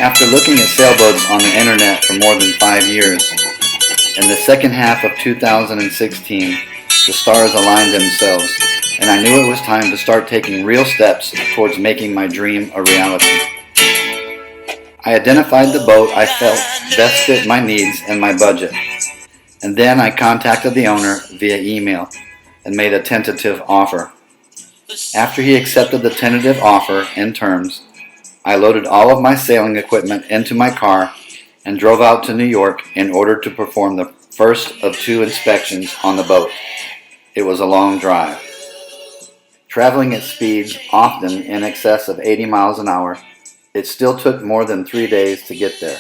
After looking at sailboats on the internet for more than 5 years, in the second half of 2016, the stars aligned themselves, and I knew it was time to start taking real steps towards making my dream a reality. I identified the boat I felt best fit my needs and my budget, and then I contacted the owner via email and made a tentative offer. After he accepted the tentative offer and terms, I loaded all of my sailing equipment into my car and drove out to New York in order to perform the first of 2 inspections on the boat. It was a long drive. Traveling at speeds often in excess of 80 miles an hour, it still took more than 3 days to get there.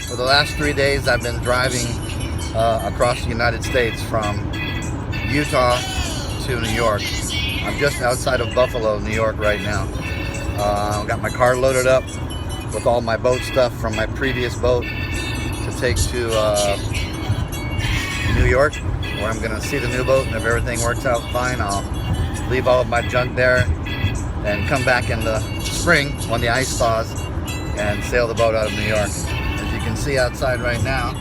For the last 3 days, I've been driving across the United States from Utah to New York. I'm just outside of Buffalo, New York right now. I've got my car loaded up with all my boat stuff from my previous boat to take to New York, where I'm going to see the new boat, and if everything works out fine, I'll leave all of my junk there and come back in the spring when the ice thaws and sail the boat out of New York. As you can see outside right now,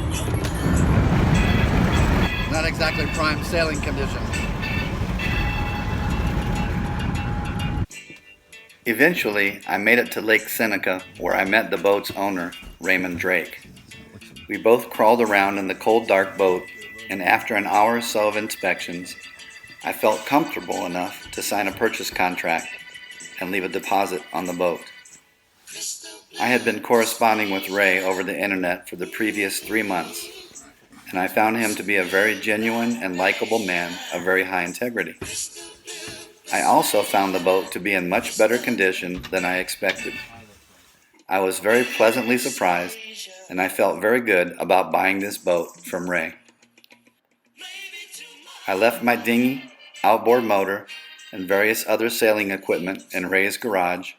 not exactly prime sailing conditions. Eventually, I made it to Lake Seneca, where I met the boat's owner, Raymond Drake. We both crawled around in the cold, dark boat, and after an hour or so of inspections, I felt comfortable enough to sign a purchase contract and leave a deposit on the boat. I had been corresponding with Ray over the internet for the previous 3 months, and I found him to be a very genuine and likable man of very high integrity. I also found the boat to be in much better condition than I expected. I was very pleasantly surprised, and I felt very good about buying this boat from Ray. I left my dinghy, outboard motor, and various other sailing equipment in Ray's garage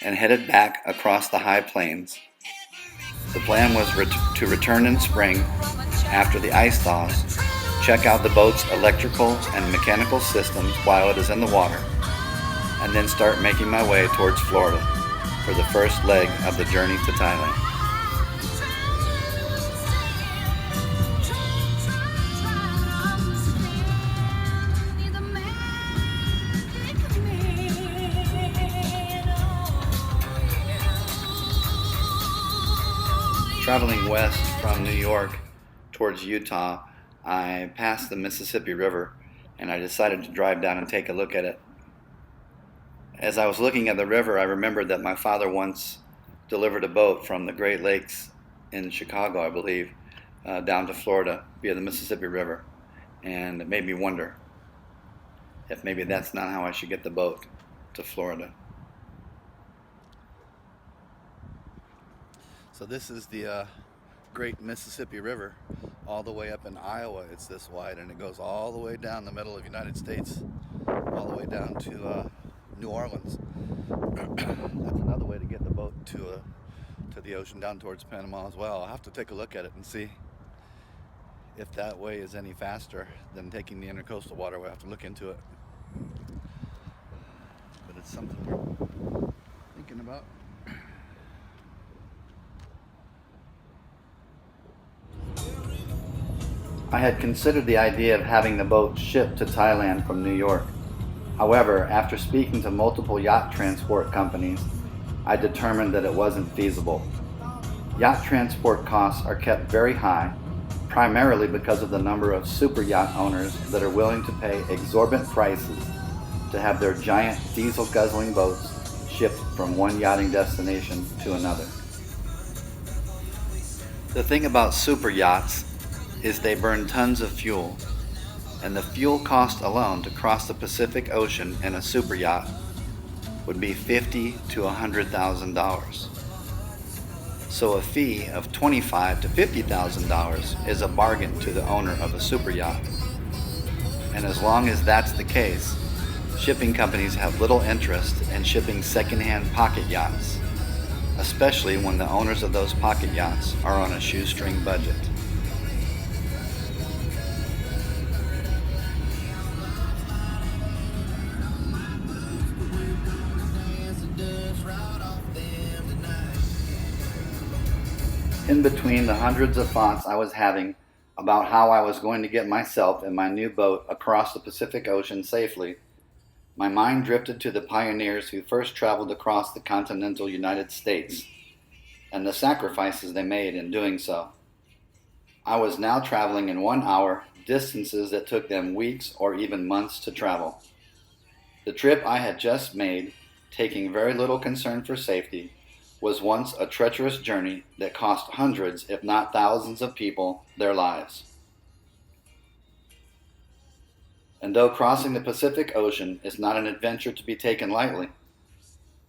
and headed back across the high plains. The plan was to return in spring after the ice thaws, check out the boat's electrical and mechanical systems while it is in the water, and then start making my way towards Florida for the first leg of the journey to Thailand. Traveling west from New York towards Utah, I passed the Mississippi River, and I decided to drive down and take a look at it. As I was looking at the river, I remembered that my father once delivered a boat from the Great Lakes in Chicago, I believe, down to Florida via the Mississippi River, and it made me wonder if maybe that's not how I should get the boat to Florida. So this is the Great Mississippi River, all the way up in Iowa. It's this wide, and it goes all the way down the middle of the United States, all the way down to New Orleans. That's another way to get the boat to the ocean down towards Panama as well. I'll have to take a look at it and see if that way is any faster than taking the intercoastal waterway. We'll have to look into it. But it's something we're thinking about. I had considered the idea of having the boat shipped to Thailand from New York. However, after speaking to multiple yacht transport companies, I determined that it wasn't feasible. Yacht transport costs are kept very high, primarily because of the number of super yacht owners that are willing to pay exorbitant prices to have their giant diesel-guzzling boats shipped from one yachting destination to another. The thing about super yachts is they burn tons of fuel, and the fuel cost alone to cross the Pacific Ocean in a super yacht would be $50,000 to $100,000. So a fee of $25,000 to $50,000 is a bargain to the owner of a super yacht. And as long as that's the case, shipping companies have little interest in shipping second-hand pocket yachts. especially when the owners of those pocket yachts are on a shoestring budget. In between the hundreds of thoughts I was having about how I was going to get myself and my new boat across the Pacific Ocean safely, my mind drifted to the pioneers who first traveled across the continental United States and the sacrifices they made in doing so. I was now traveling in 1 hour distances that took them weeks or even months to travel. The trip I had just made, taking very little concern for safety, was once a treacherous journey that cost hundreds, if not thousands of people their lives. And though crossing the Pacific Ocean is not an adventure to be taken lightly,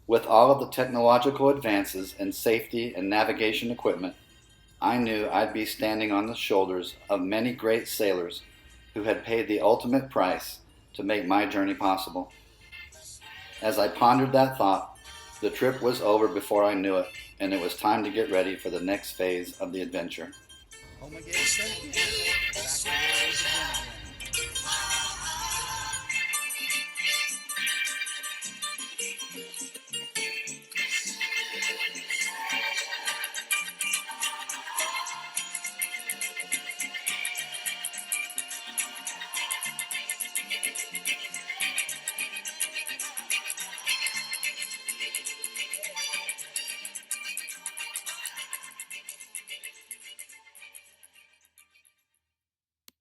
with all of the technological advances in safety and navigation equipment, I knew I'd be standing on the shoulders of many great sailors who had paid the ultimate price to make my journey possible. As I pondered that thought, the trip was over before I knew it, and it was time to get ready for the next phase of the adventure. Oh my goodness.